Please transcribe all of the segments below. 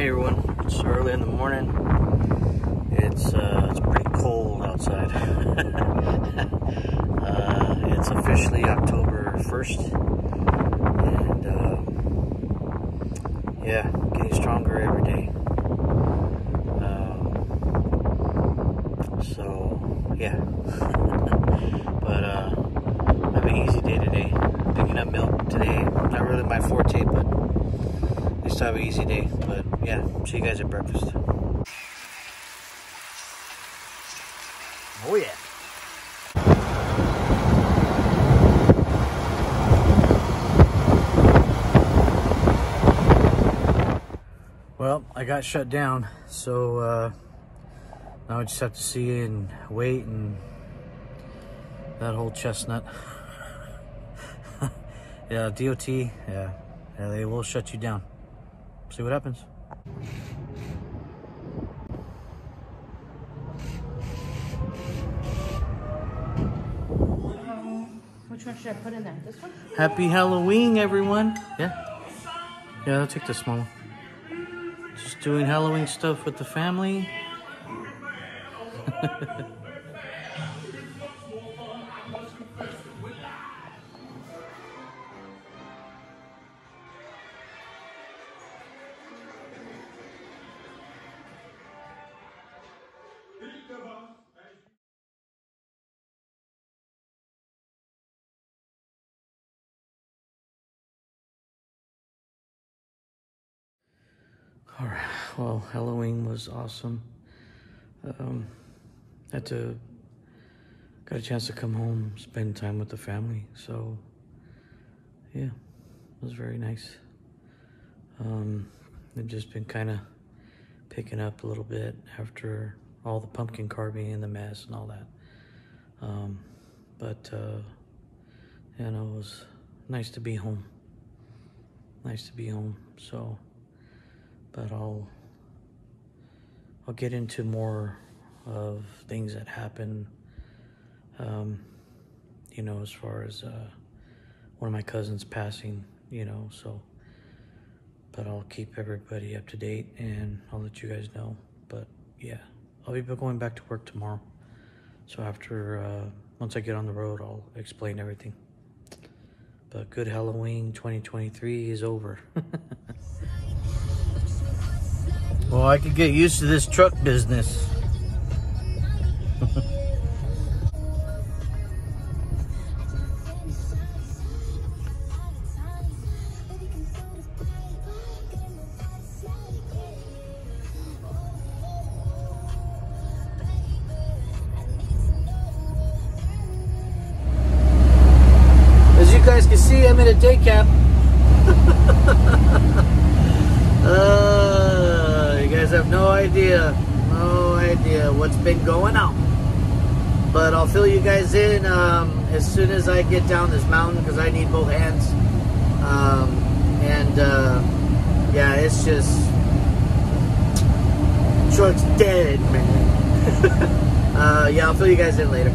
Hey everyone, it's early in the morning. It's pretty cold outside. It's officially October 1st, and yeah, getting stronger every day. So yeah, but I have an easy day today. Picking up milk today, not really my forte, but at least I have an easy day. But yeah, see you guys at breakfast. Oh yeah. Well, I got shut down, so now I just have to see and wait and that whole chestnut. Yeah, DOT, yeah, they will shut you down. See what happens. Which one should I put in there? This one? Happy Halloween, everyone. Yeah, I'll take the small one. Just doing Halloween stuff with the family. All right. Well, Halloween was awesome. Got a chance to come home, spend time with the family. So, yeah, it was very nice. I've just been kind of picking up a little bit after all the pumpkin carving and the mess and all that. You know, it was nice to be home. Nice to be home. So, but I'll get into more of things that happen, you know, as far as one of my cousins passing, you know, so, but I'll keep everybody up to date and I'll let you guys know. But yeah, I'll be going back to work tomorrow. So after, once I get on the road, I'll explain everything. But good Halloween 2023 is over. Well, I could get used to this truck business. As you guys can see, I'm in a day cab. You guys have no idea what's been going on. But I'll fill you guys in as soon as I get down this mountain, because I need both hands. Yeah, it's just, truck's dead, man. Yeah, I'll fill you guys in later.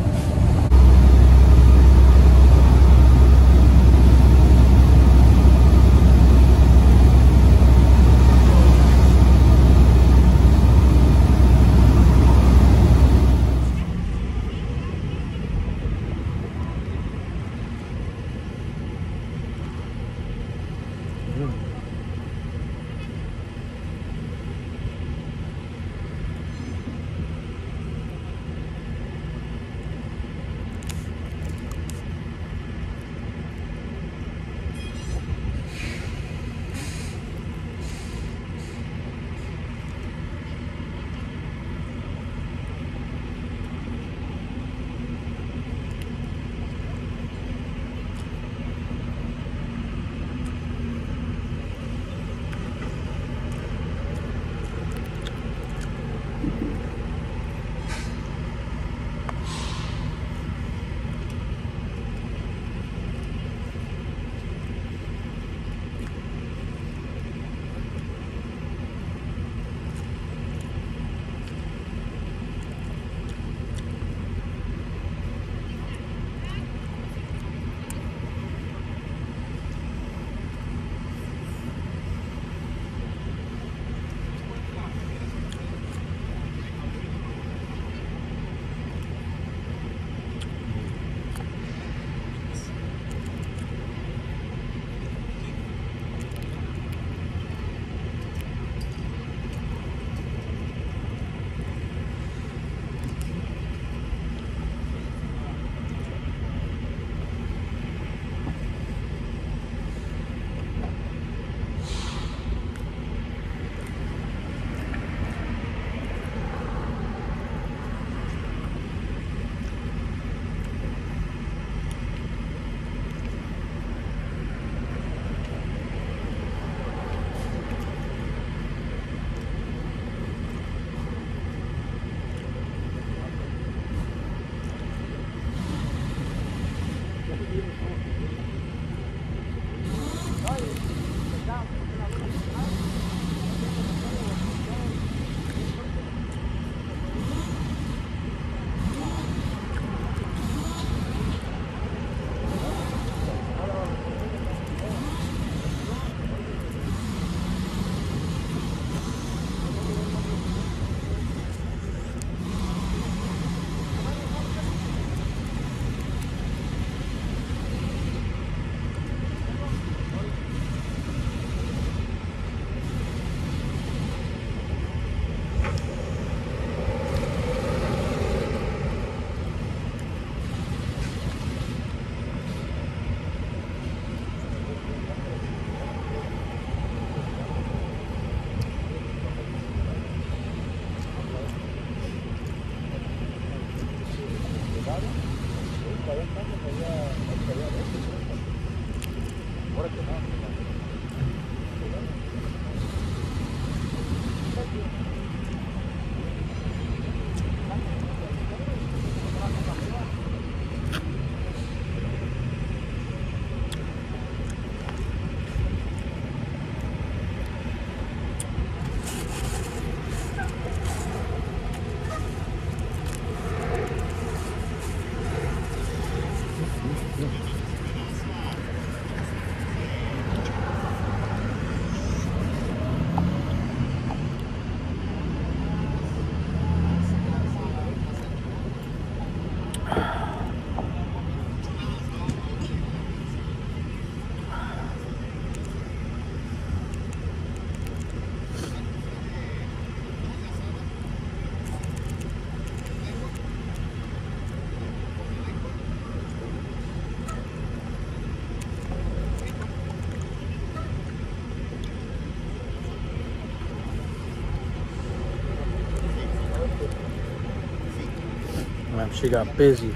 Damn, she got busy.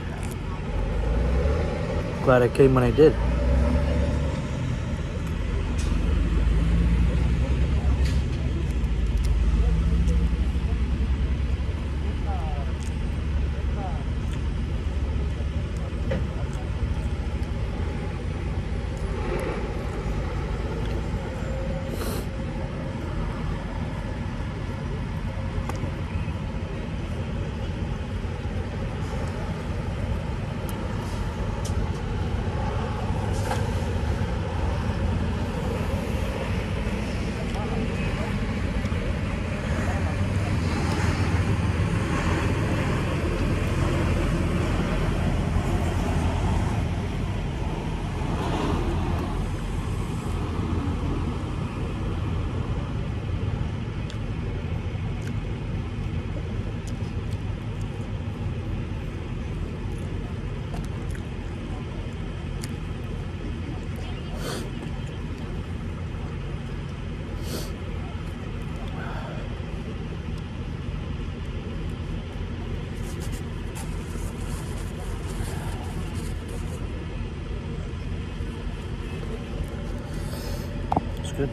Glad I came when I did. Good.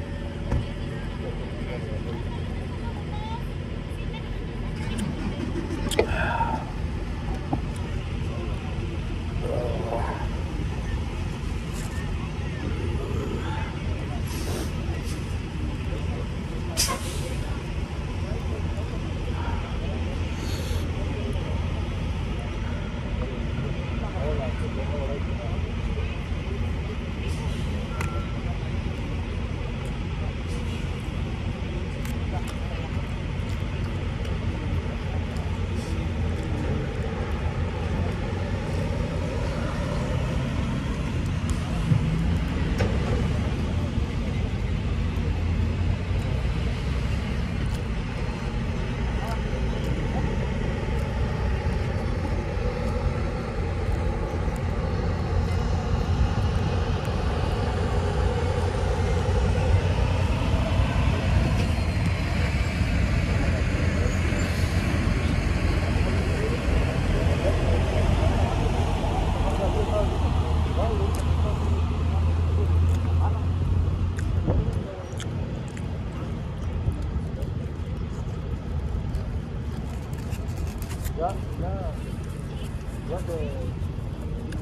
Ya que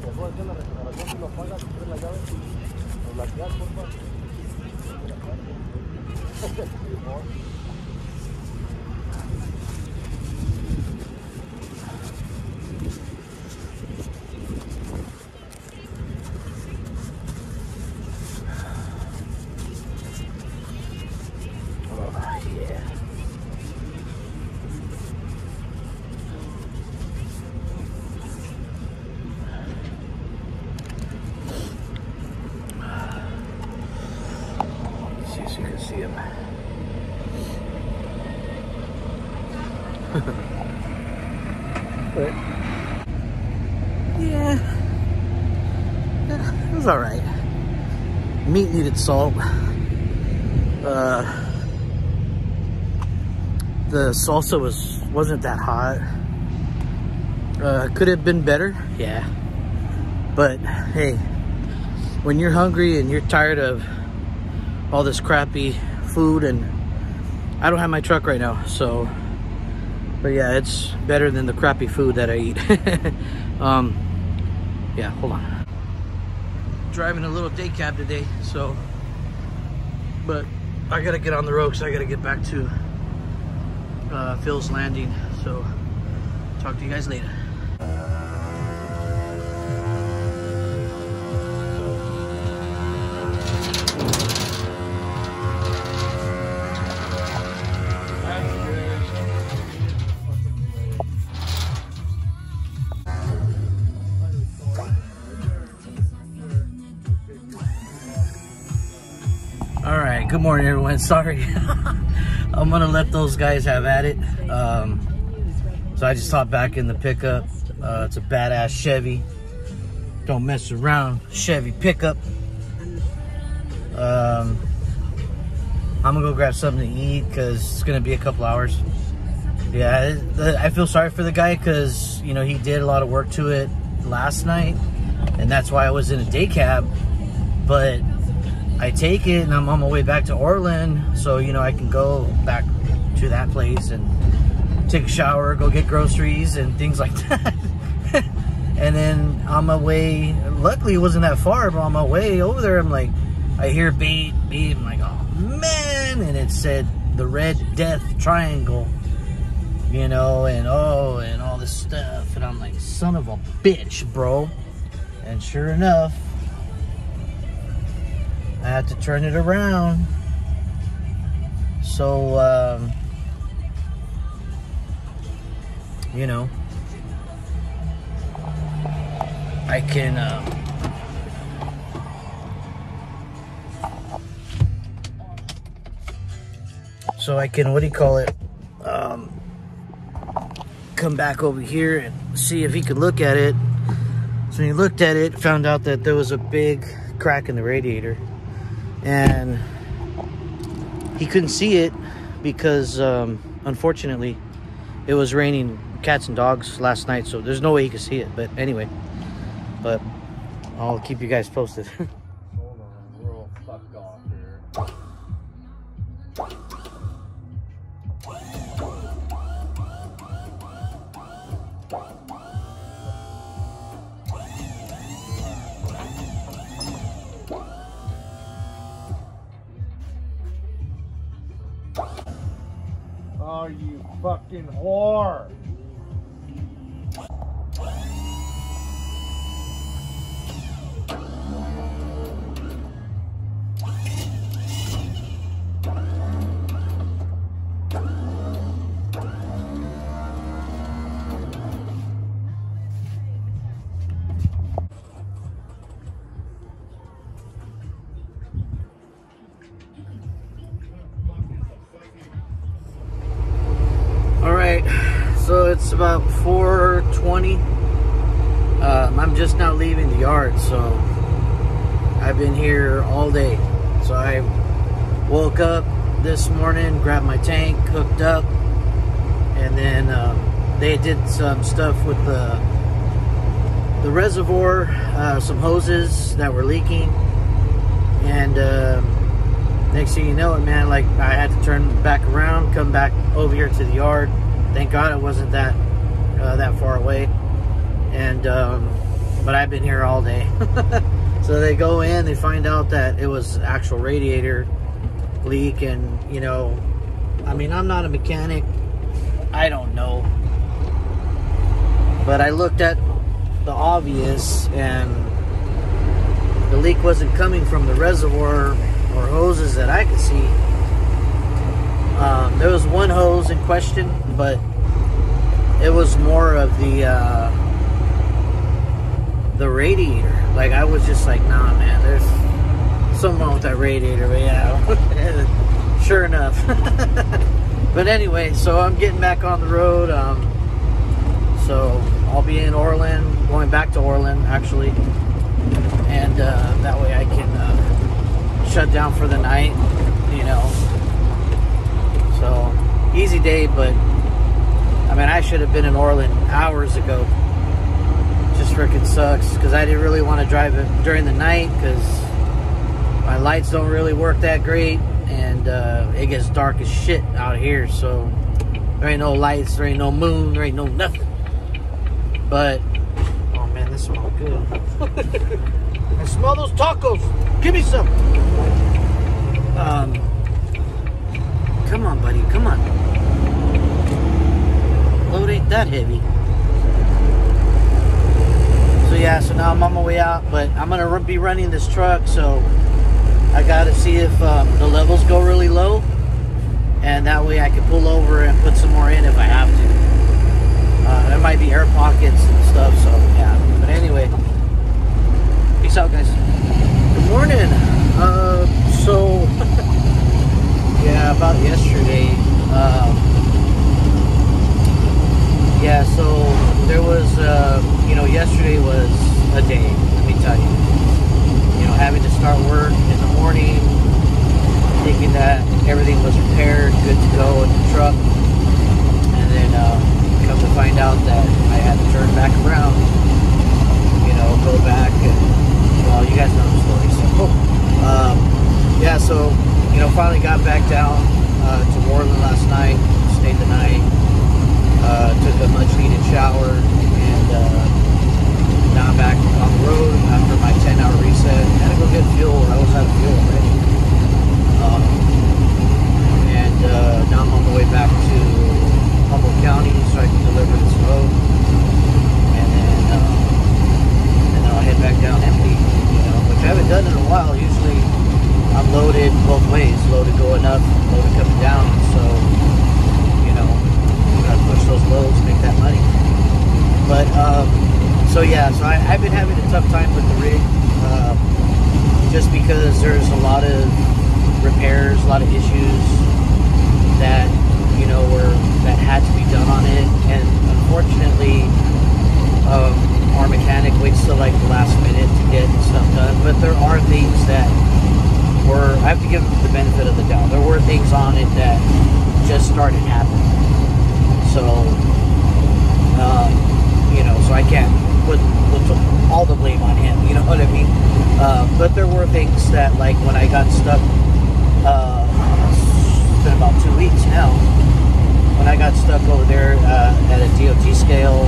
dejó de hacer la regeneración, si lo pagas, si quieres la llave, nos la quedas, por favor. You can see him. But yeah, it was all right. Meat needed salt. The salsa wasn't that hot. Could have been better, yeah. But hey, when you're hungry and you're tired of all this crappy food, and I don't have my truck right now, so, but yeah, it's better than the crappy food that I eat. Yeah, hold on. Driving a little day cab today, so, but I gotta get on the road because I gotta get back to Phil's Landing, so talk to you guys later. All right, good morning, everyone. Sorry, I'm gonna let those guys have at it. So I just hopped back in the pickup. It's a badass Chevy. Don't mess around, Chevy pickup. I'm gonna go grab something to eat because it's gonna be a couple hours. Yeah, I feel sorry for the guy because, you know, he did a lot of work to it last night, and that's why I was in a day cab. But I take it and I'm on my way back to Orland, so, you know, I can go back to that place and take a shower, go get groceries and things like that. And then on my way, luckily it wasn't that far, but on my way over there, I'm like, I hear beep, beep. I'm like, oh man. And it said the Red Death Triangle, you know, and all this stuff. And I'm like, son of a bitch, bro. And sure enough, I had to turn it around. So, you know, I can, what do you call it, come back over here and see if he could look at it. So he looked at it, found out that there was a big crack in the radiator, and he couldn't see it because, unfortunately, it was raining cats and dogs last night, so there's no way he could see it. But anyway, but I'll keep you guys posted. Hold on, we're all fucked off here. Oh, you fucking whore! So it's about 4:20. I'm just now leaving the yard, so I've been here all day. So I woke up this morning, grabbed my tank, hooked up, and then they did some stuff with the reservoir, some hoses that were leaking, and next thing you know it, man, like I had to turn back around, come back over here to the yard. Thank God it wasn't that far away, and but I've been here all day. So they go in, they find out that it was actual radiator leak, and you know, I mean, I'm not a mechanic, I don't know, but I looked at the obvious, and the leak wasn't coming from the reservoir or hoses that I could see. There was one hose in question, but it was more of the radiator. Like, I was just like, nah, man, there's something wrong with that radiator. But yeah, sure enough. But anyway, so I'm getting back on the road. So I'll be in Orland, going back to Orland actually, and that way I can shut down for the night, you know. So easy day, but I mean, I should have been in Orland hours ago. Just freaking sucks because I didn't really want to drive it during the night because my lights don't really work that great, and it gets dark as shit out here. So there ain't no lights, there ain't no moon, there ain't no nothing. But oh man, this smells good. I smell those tacos. Give me some. Come on, buddy. Come on. Load ain't that heavy. So yeah, so now I'm on my way out, but I'm gonna be running this truck, so I gotta see if the levels go really low, and that way I can pull over and put some more in if I have to. There might be air pockets and stuff, so yeah. But anyway, peace out, guys. Good morning. So yeah, about yesterday. Yeah, so there was, you know, yesterday was a day, let me tell you. You know, having to start work in the morning, thinking that everything was repaired, good to go in the truck, and then come to find out that I had to turn back around, go back, and well, you guys know the story. So yeah, so finally got back down to Moreland last night, stayed the night, took a much needed shower, and now I'm back on the road after my 10-hour reset. Had to go get fuel. I was out of fuel already. And now I'm on the way back to Humboldt County so I can deliver this load. And then I'll head back down empty, which I haven't done in a while. Usually I'm loaded both ways, loaded going up, loaded coming down. So, you gotta push those loads, make that money. But, so yeah, so I've been having a tough time with the rig, just because there's a lot of repairs, a lot of issues that, that had to be done on it. And unfortunately, our mechanic waits till like the last minute to get stuff done. But there are things that I have to give them the benefit of the doubt. There were things on it that just started happening. So, so I can't put all the blame on him, you know what I mean? But there were things that, like when I got stuck, it's been about 2 weeks now, when I got stuck over there at a DOT scale,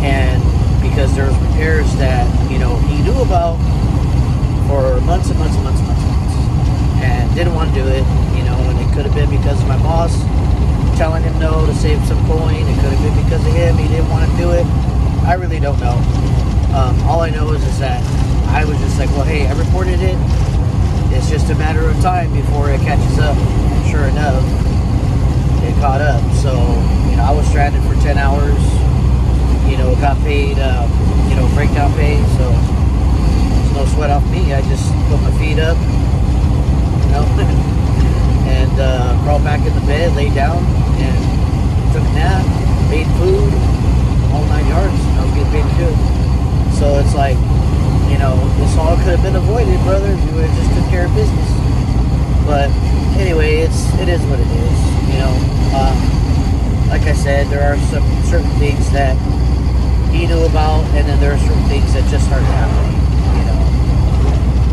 and because there was repairs that, he knew about for months and months and months and months and months, and didn't want to do it, and it could have been because of my boss telling him no to save some coin. It could have been because of him. He didn't want to do it. I really don't know. All I know is that I was just like, well, hey, I reported it. It's just a matter of time before it catches up. And sure enough, it caught up. So, I was stranded for 10 hours. Got paid, breakdown pay. So, there's no sweat off me. I just put my feet up, and crawled back in the bed, laid down, and took a nap, made food, all 9 yards. I was getting paid good. So it's like, this all could have been avoided, brother, if you would have just took care of business. But anyway, it is what it is. Like I said, there are some certain things that he knew about, and then there are certain things that just started happening.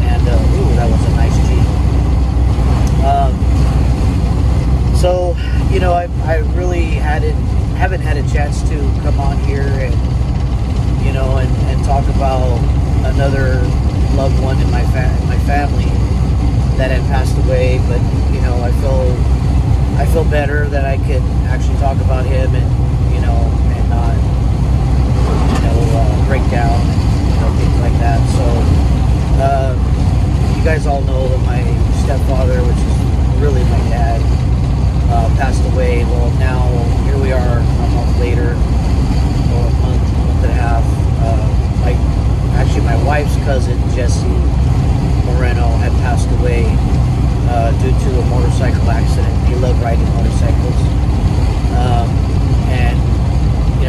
And ooh, that was a nice Jeep. So, I really haven't had a chance to come on here and, and talk about another loved one in my family that had passed away. But, I feel better that I could actually talk about him and, and not, break down and, things like that. So, you guys all know that my stepfather, which is really my dad, passed away. Well, now here we are a month later, or a month and a half. Actually, my wife's cousin, Jesse Moreno, had passed away due to a motorcycle accident. He loved riding motorcycles. And,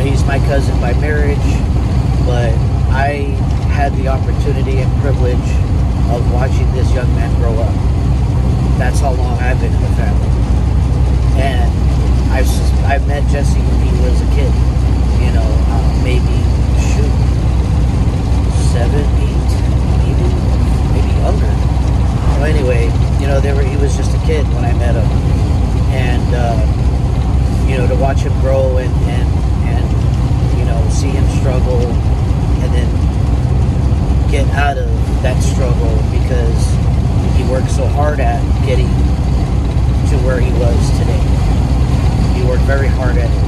he's my cousin by marriage, but I had the opportunity and privilege of watching this young man grow up. That's how long I've been in the family. And I've met Jesse when he was a kid, maybe 7, 8, maybe younger. So anyway, he was just a kid when I met him, and to watch him grow and see him struggle, and then get out of that struggle because he worked so hard at getting to where he was today. He worked very hard at it.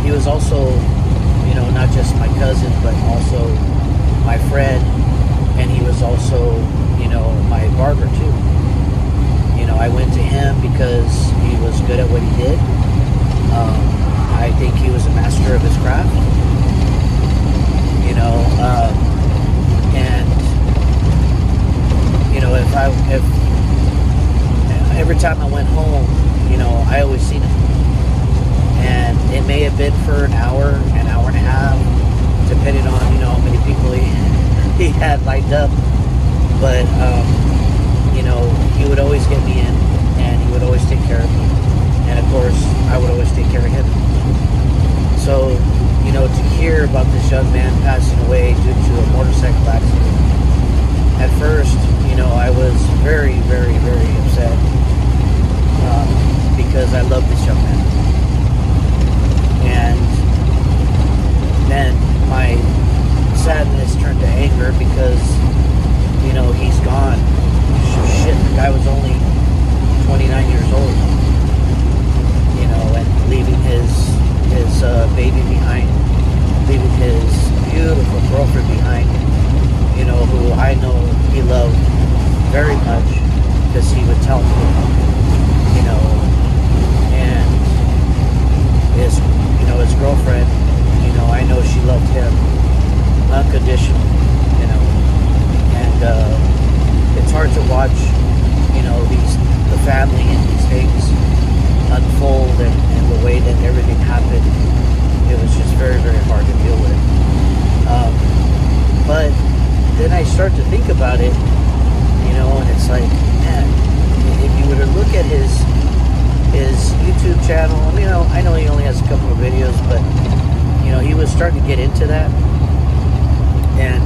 He was also, not just my cousin, but also my friend, and he was also, my barber too. I went to him because he was good at what he did. I think he was a master of his craft. And if every time I went home, I always seen him. And it may have been for an hour and a half, depending on, how many people he had lined up. But, he would always get me in, and he would always take care of me. And of course, family and these things unfold and the way that everything happened, it was just very, very hard to deal with. But then I start to think about it, and it's like, man, if you were to look at his YouTube channel, I know he only has a couple of videos, but he was starting to get into that, and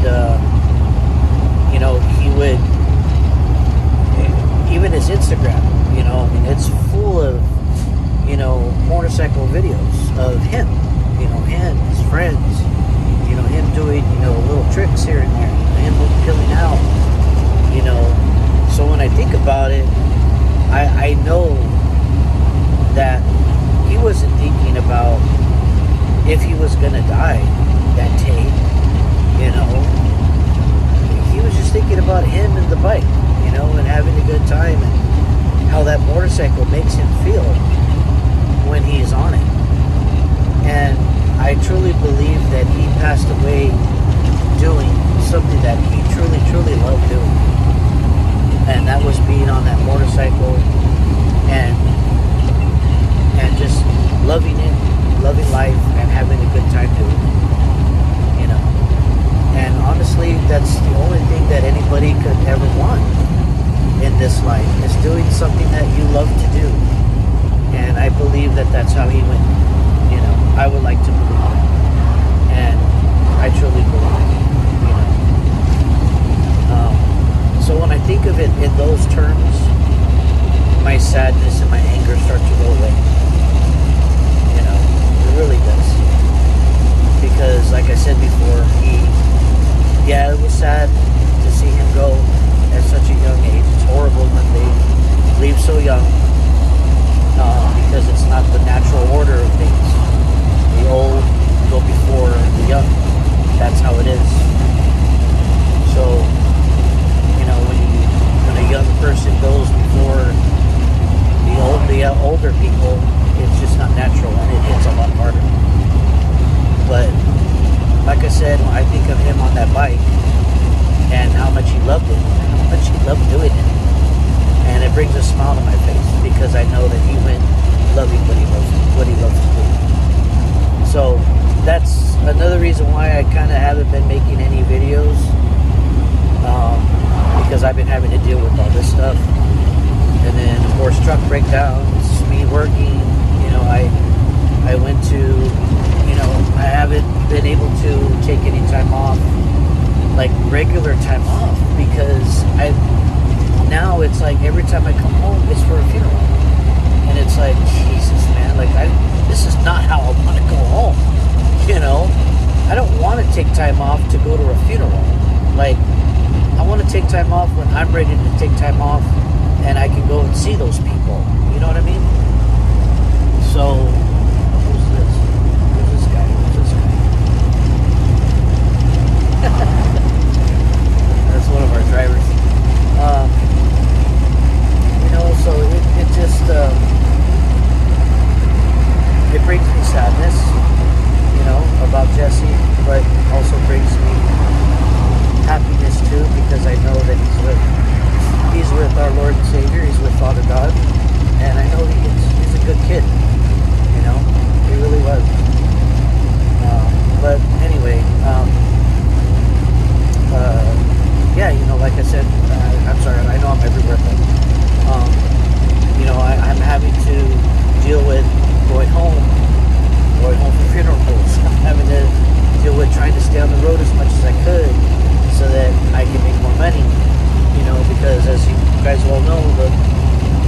he would, even his Instagram, it's full of motorcycle videos of him, him, his friends, him doing little tricks here and there, him peeling out, so when I think about it, I know that he wasn't thinking about if he was gonna die that day, he was just thinking about him and the bike, and having a good time and how that motorcycle makes him feel when he's on it. And I truly believe that he passed away doing something that he truly, truly loved doing. And that was being on that motorcycle and just loving it, loving life, and having a good time doing it. And honestly, that's the only thing that anybody could ever want in this life, is doing something that you love to do. And I believe that that's how he went. I would like to believe it. And I truly believe it. So when I think of it in those terms, my sadness and my anger start to go away. It really does. Because like I said before, it was sad to see him go at such a young age. It's horrible when they leave so young, because it's not the natural order of things. The old go before the young. That's how it is. So, when a young person goes before the older people, it's just not natural, and it hits a lot harder. But like I said, when I think of him on that bike and how much he loved it, how much he loved doing it, and it brings a smile to my face because I know that he went loving what he loves to do. So that's another reason why I kind of haven't been making any videos, because I've been having to deal with all this stuff. And then, of course, truck breakdowns, me working, I went to, I haven't been able to take any time off, like regular time off, because now it's like every time I come home, it's for a funeral. And it's like, Jesus, man, this is not how I want to go home, I don't want to take time off to go to a funeral. I want to take time off when I'm ready to take time off and I can go and see those people. You know what I mean? So, who's this? Who's this guy? Who's this guy? That's one of our drivers. So it just, it brings me sadness, about Jesse, but also brings me happiness too, because I know that he's with our Lord and Savior. He's with Father God, and I know he's a good kid. He really was. But anyway, like I said, I'm sorry. I know I'm everywhere, but I'm having to deal with going home for funerals. I'm having to deal with trying to stay on the road as much as I could so that I can make more money, because as you guys well know, the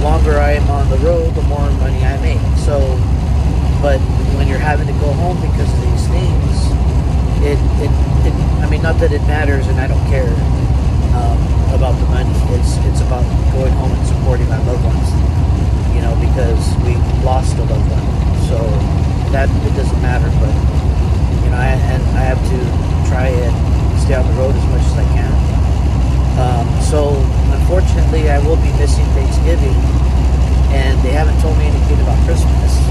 longer I am on the road, the more money I make. So, but when you're having to go home because of these things, not that it matters, and I don't care about the money. It's about going home and supporting my loved ones, because we lost a loved one. So that it doesn't matter, but I have to try and stay on the road as much as I can. So unfortunately, I will be missing Thanksgiving, and they haven't told me anything about Christmas.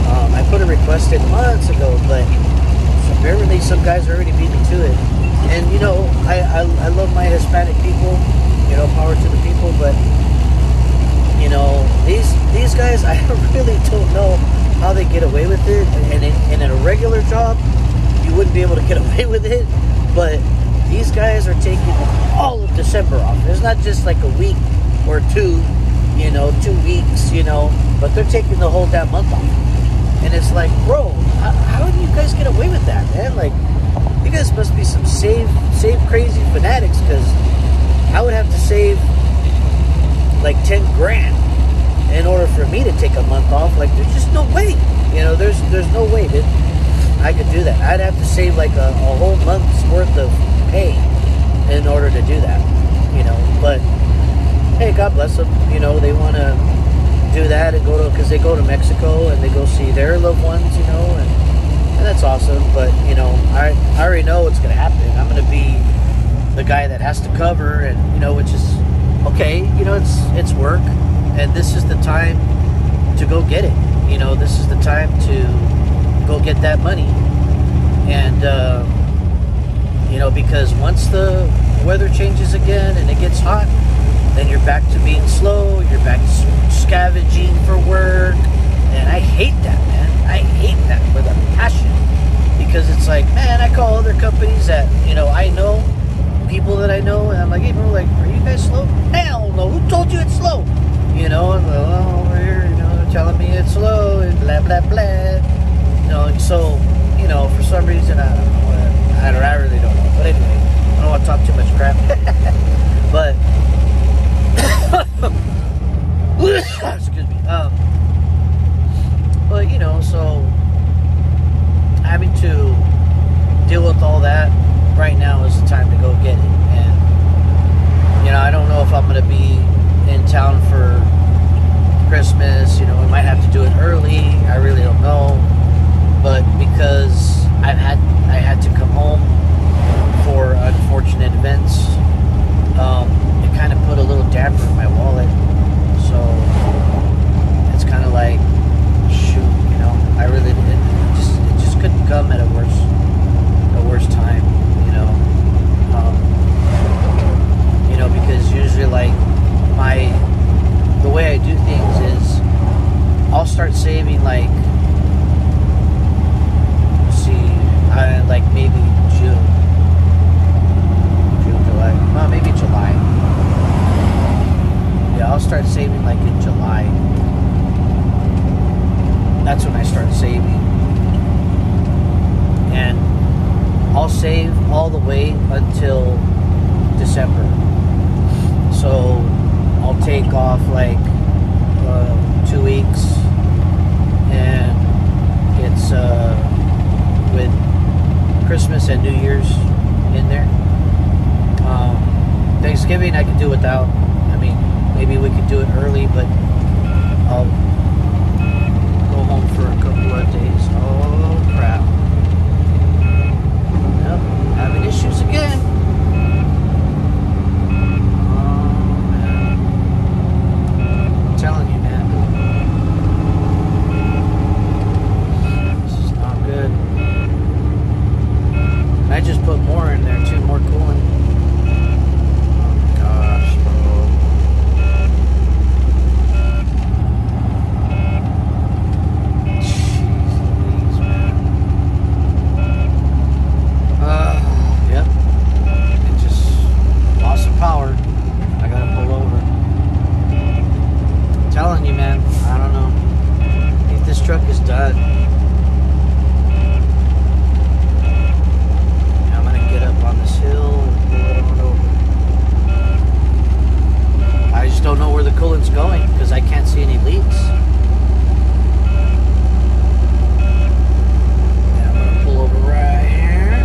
I put a request in months ago, but apparently some guys already beat me to it. And I love my Hispanic people, power to the people, but guys, I really don't know how they get away with it. And in a regular job, you wouldn't be able to get away with it. But these guys are taking all of December off. It's not just like a week or two, 2 weeks, but they're taking the whole damn month off. And it's like, bro, how do you guys get away with that, man? Like, you guys must be some save crazy fanatics, because I would have to save like 10 grand in order for me to take a month off. Like, there's just no way, there's no way that I could do that. I'd have to save like a whole month's worth of pay in order to do that, but hey, God bless them, they want to do that and because they go to Mexico and they go see their loved ones, and that's awesome. But I already know what's going to happen. I'm going to be the guy that has to cover, and which is okay. It's work, and this is the time to go get it. This is the time to go get that money, and because once the weather changes again and it gets hot, then you're back to being slow. You're back to scavenging for work, and I hate that, man. I hate that with a passion, because it's like, man, I call other companies that I know, people that I know, and I'm like, hey, bro, like, are you guys slow? Hell no. Who told you it's slow? And over here, they're telling me it's slow and blah blah blah. So for some reason, I don't know. I really don't know. But anyway, I don't want to talk too much crap. But excuse me. But so having to deal with all that right now is the time to go get it. And I don't know if I'm going to be in town for Christmas. We might have to do it early. I really don't know. But because I had to come home for unfortunate events, it kind of put a little damper in my wallet. So it's kind of like, shoot, I really didn't. It just couldn't come at a worse time, because usually, like, the way I do things is I'll start saving, like, like maybe June, July, well, maybe July. Yeah, I'll start saving like in July. That's when I start saving. And I'll save all the way until December. So I'll take off like 2 weeks, and it's with Christmas and New Year's in there. Thanksgiving I could do without. I mean, maybe we could do it early, but I'll go home for a couple of days. Oh crap. Yep, having issues again. Oh man. I'm telling you, man. This is not good. I just put more in there too, more coolant. Oh my gosh, bro. Jeez Louise, man. Yep. It just lost some power. I gotta pull over. I'm telling you, man. I don't know. I think this truck is done. On this hill and pull it on over. I just don't know where the coolant's going because I can't see any leaks. Yeah, I'm gonna pull over right here.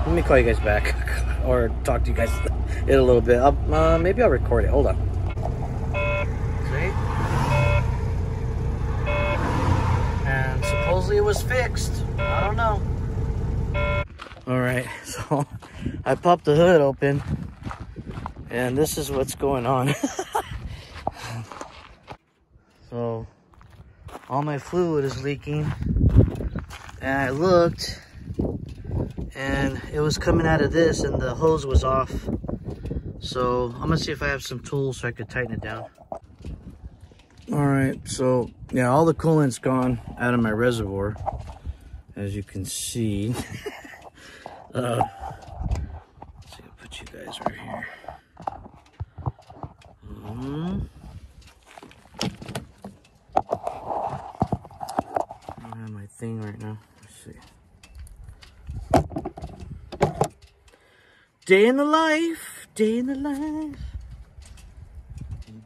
Let me call you guys back or talk to you guys in a little bit. Maybe I'll record it. Hold on. See? And supposedly it was fixed. I don't know. Alright, so I popped the hood open and this is what's going on. So all my fluid is leaking, and I looked and it was coming out of this and the hose was off. So I'm gonna see if I have some tools so I could tighten it down. All right, so yeah, all the coolant's gone out of my reservoir, as you can see. Let's see, I'll put you guys right here. I don't have my thing right now. Let's see. Day in the life, day in the life,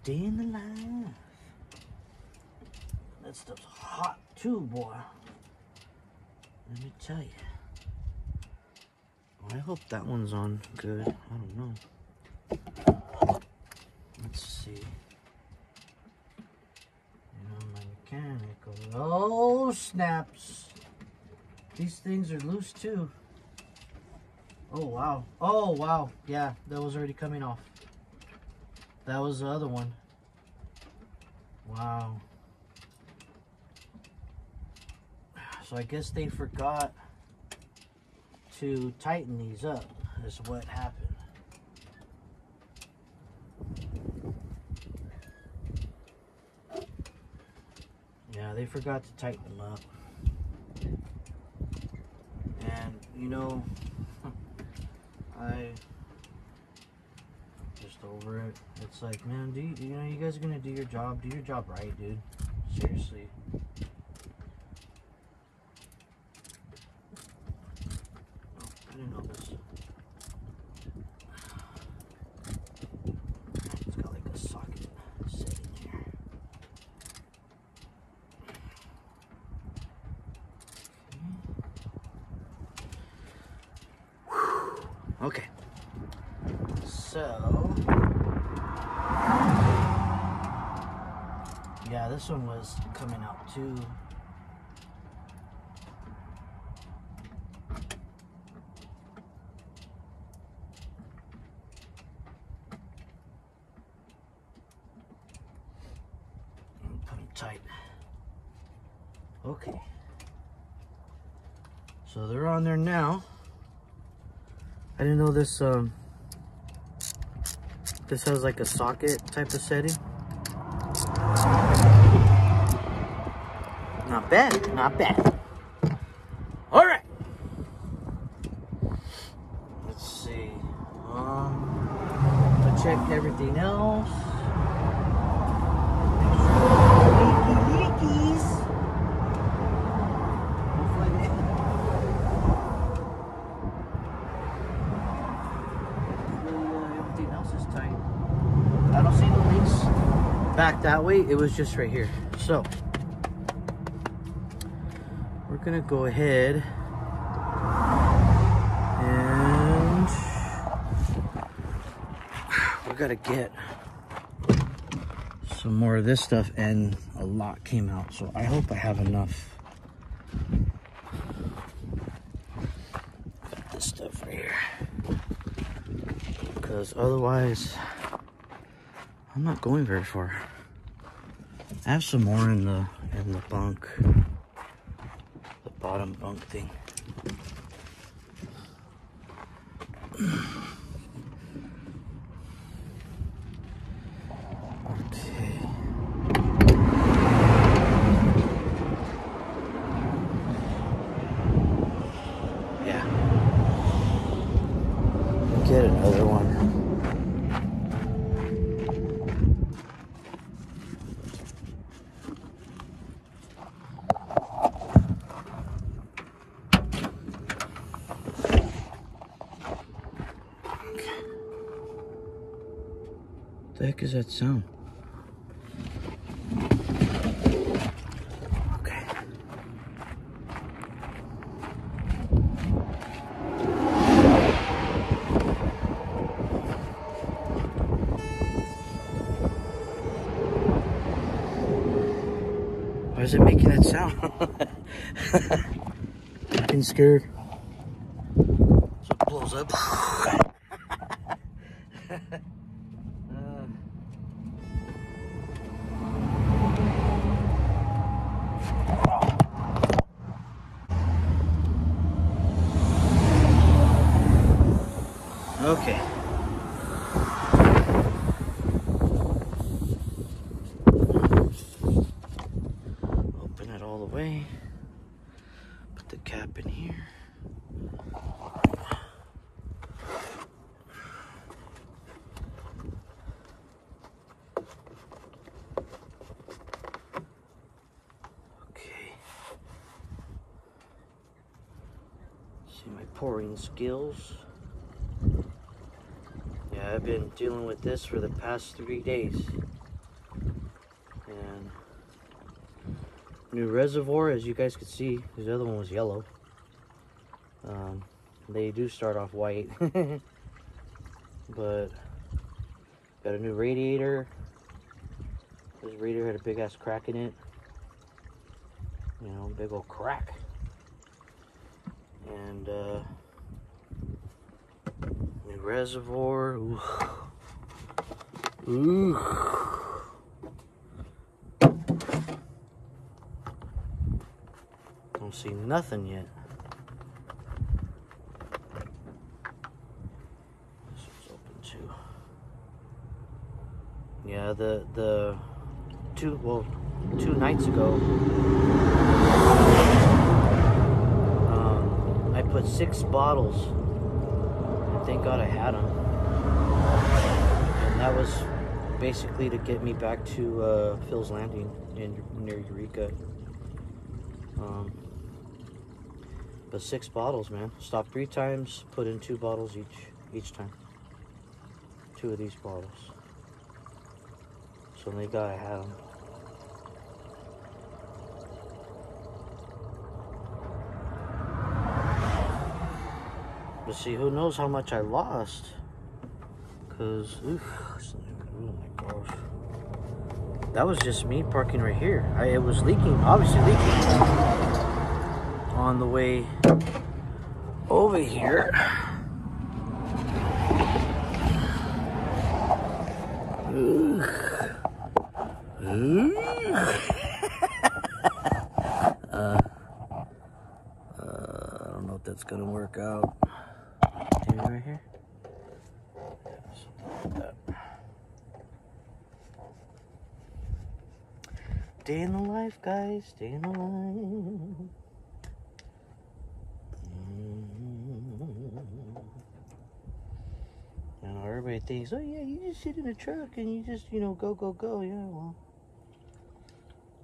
day in the life. That stuff's hot too, boy. Let me tell you. Well, I hope that one's on good. I don't know. Let's see. You know, my mechanical. Oh, snaps. These things are loose too. Oh, wow. Oh, wow. Yeah, that was already coming off. That was the other one. Wow. So I guess they forgot to tighten these up, is what happened. Yeah, they forgot to tighten them up. And, you know, I just over it. It's like, man, you know, you guys are gonna do your job. Do your job right, dude. Seriously. Oh, I didn't know this. It's got like a socket sitting there. Okay. So, yeah, this one was coming out too. Put them tight. Okay. So they're on there now. I didn't know this this has like a socket type of setting. Not bad, not bad. All right. Let's see. I checked everything else. Leakies. Everything else is tight. I don't see no leaks back that way. It was just right here. So we're gonna go ahead and we gotta get some more of this stuff, and a lot came out, so I hope I have enough. Got this stuff right here, because otherwise I'm not going very far. I have some more in the bunk, the bottom bunk thing. Okay. Yeah. Get another one. What the heck is that sound? Okay. Why is it making that sound? I'm getting scared. So it blows up. pouring skills. Yeah, I've been dealing with this for the past 3 days. And new reservoir, as you guys can see, because the other one was yellow. They do start off white. But got a new radiator. This radiator had a big ass crack in it. You know, big old crack. And new reservoir. Ooh. Ooh. Don't see nothing yet. This one's open too. Yeah, the two nights ago, I put 6 bottles, and thank God I had them. And that was basically to get me back to Phil's Landing near Eureka. But 6 bottles, man. Stopped 3 times, put in 2 bottles each time. 2 of these bottles. So thank God I had them. But see, who knows how much I lost? Cause, oh my gosh, that was just me parking right here. It was leaking, obviously leaking on the way over here. I don't know if that's gonna work out. Right here. Day in the life, guys. Day in the life. Now everybody thinks, oh yeah, you just sit in a truck and you just, you know, go, go, go. Yeah, well,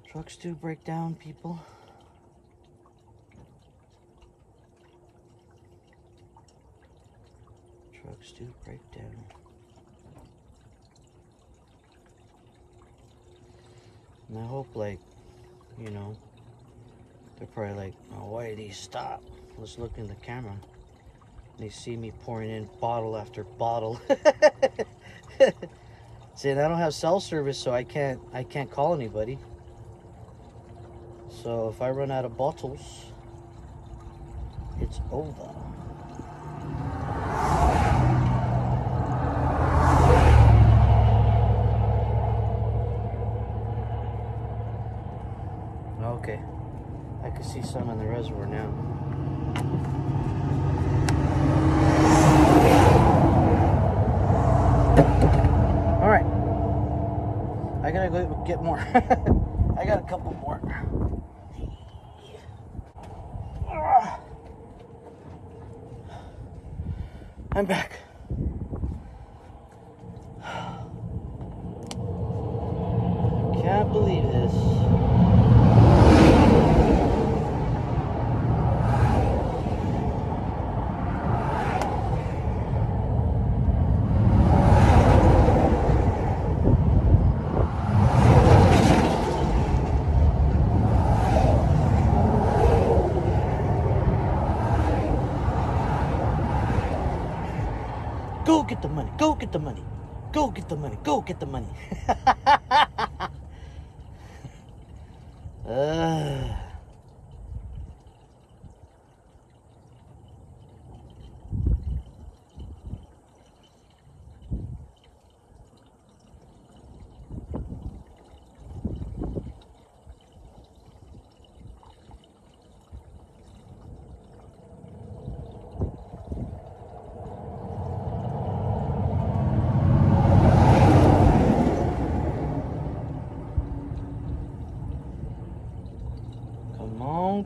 trucks do break down, people. Trucks do break down. And I hope, like, you know, they're probably like, oh, why did he stop? Let's look in the camera. They see me pouring in bottle after bottle. Saying I don't have cell service, so I can't call anybody. So if I run out of bottles, it's over. Okay, I can see some in the reservoir now. All right, I gotta go get more. I got a couple more. I'm back. Can't believe this. Go get the money, go get the money, go get the money, go get the money.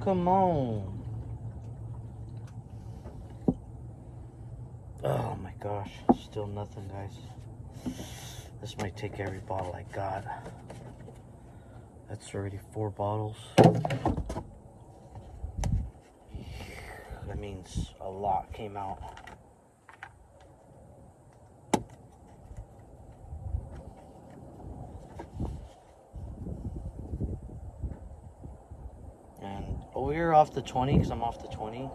Come on. Oh my gosh, still nothing, guys. This might take every bottle I got. That's already 4 bottles. I that means a lot came out. And we're off the 20 because I'm off the 20. You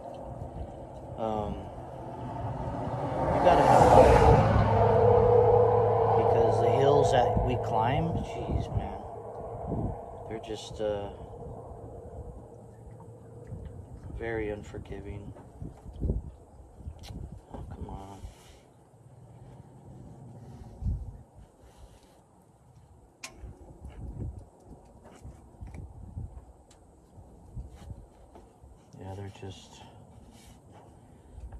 gotta have fun because the hills that we climb, jeez, man, they're just very unforgiving. Oh, come on. Yeah, they're just,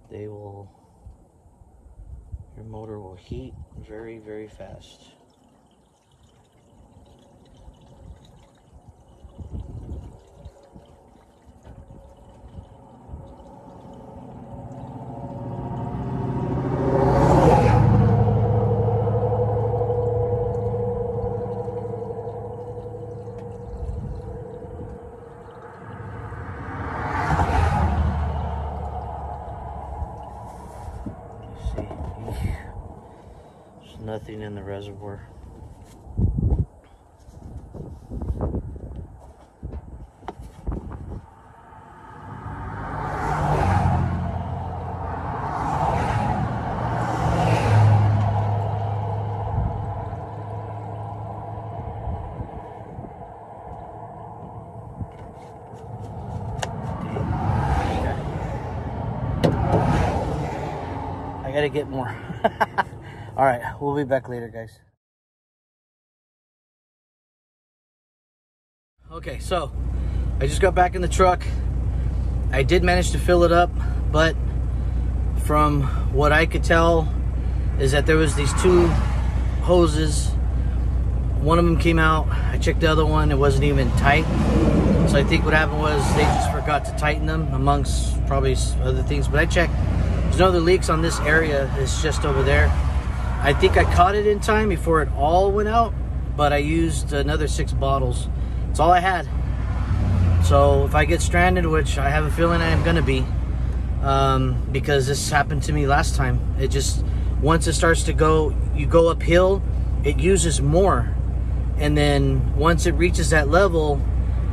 your motor will heat very, very fast. There's nothing in the reservoir. I gotta get more. All right, we'll be back later, guys. Okay, so I just got back in the truck. I did manage to fill it up, but from what I could tell is that there was these two hoses. One of them came out. I checked the other one. It wasn't even tight. So I think what happened was they just forgot to tighten them, amongst probably other things. But I checked. There's no other leaks on this area. It's just over there. I think I caught it in time before it all went out, but I used another 6 bottles. That's all I had. So if I get stranded, which I have a feeling I am gonna be, because this happened to me last time. It just, once it starts to go, you go uphill, it uses more. And then once it reaches that level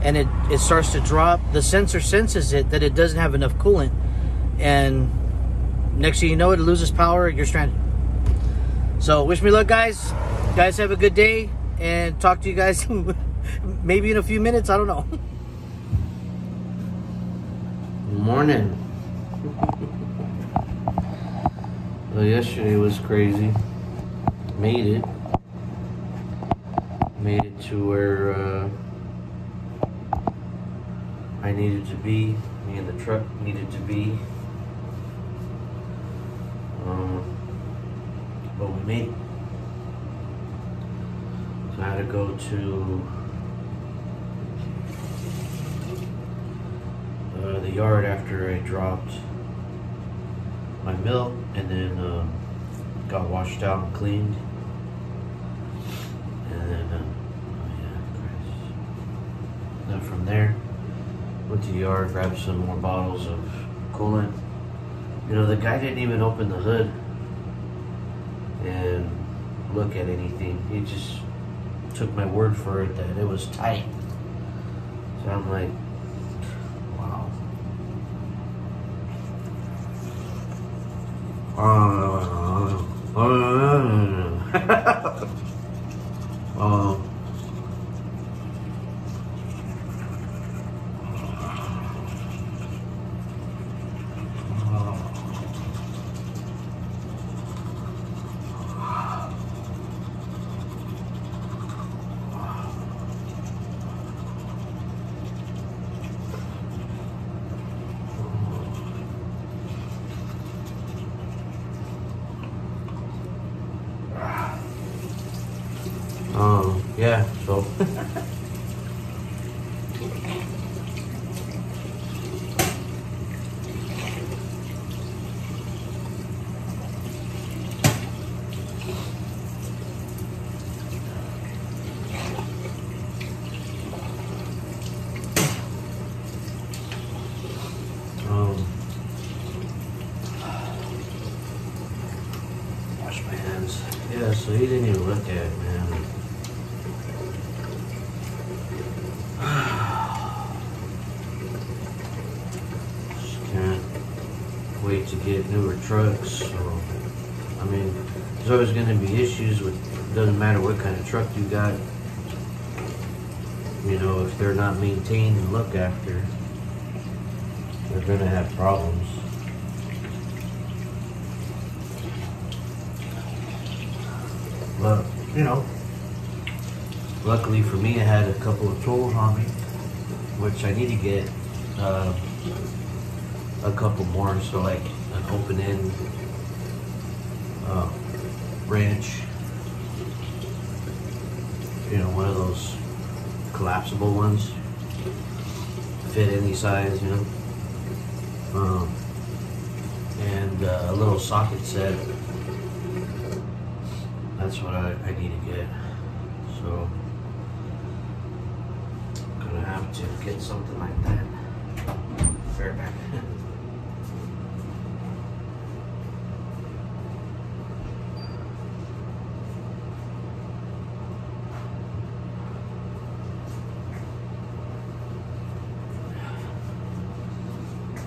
and it starts to drop, the sensor senses it that it doesn't have enough coolant. And next thing you know, it loses power, you're stranded. So wish me luck, guys. Guys, have a good day, and talk to you guys maybe in a few minutes. I don't know. Morning. Well, yesterday was crazy. Made it to where I needed to be. Me and the truck needed to be. But we made it. So I had to go to the yard after I dropped my milk, and then got washed out and cleaned. And then, then from there, went to the yard, grabbed some more bottles of coolant. You know, the guy didn't even open the hood and look at anything. He just took my word for it that it was tight. So I'm like, wow. Yeah, so So he didn't even look at it, man. Just can't wait to get newer trucks. So, I mean, there's always going to be issues with, doesn't matter what kind of truck you got. You know, if they're not maintained and looked after, they're going to have problems. But, you know, luckily for me, I had a couple of tools on me, which I need to get a couple more. So like an open end wrench, you know, one of those collapsible ones, fit any size, you know, and a little socket set. That's what I need to get. So I'm gonna have to get something like that. Fair back.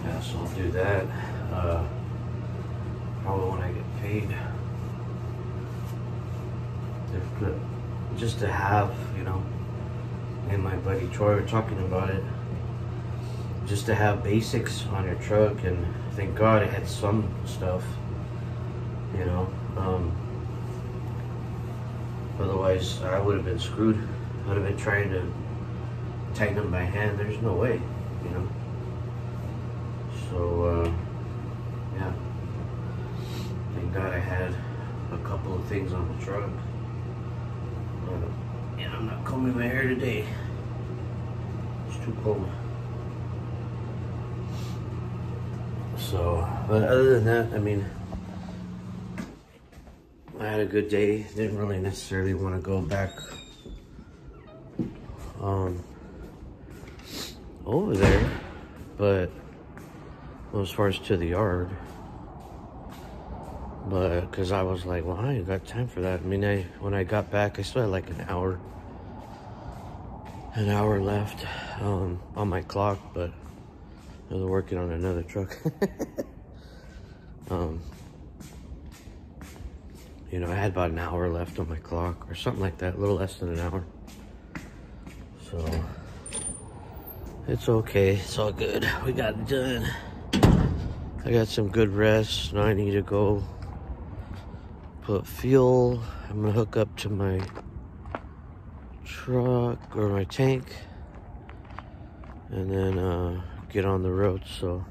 Yeah, so I'll do that. Probably when I get paid. Just to have, you know, and my buddy Troy were talking about it, just to have basics on your truck, and thank God it had some stuff, you know, otherwise I would have been screwed. I would have been trying to tighten them by hand. There's no way, you know. So yeah, thank God I had a couple of things on the truck. And I'm not combing my hair today. It's too cold. So, but other than that, I mean, I had a good day. Didn't really necessarily want to go back over there, but well, as far as to the yard. But because I was like, well, I ain't got time for that. I mean, when I got back, I still had like an hour left on my clock, but I was working on another truck. You know, I had about an hour left on my clock or something like that, a little less than an hour. So it's okay, it's all good. We got it done. I got some good rest. Now I need to go put fuel. I'm gonna hook up to my truck or my tank, and then get on the road. So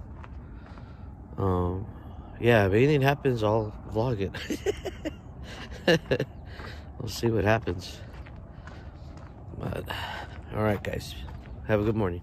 yeah, if anything happens, I'll vlog it. We'll see what happens. But all right, guys, have a good morning.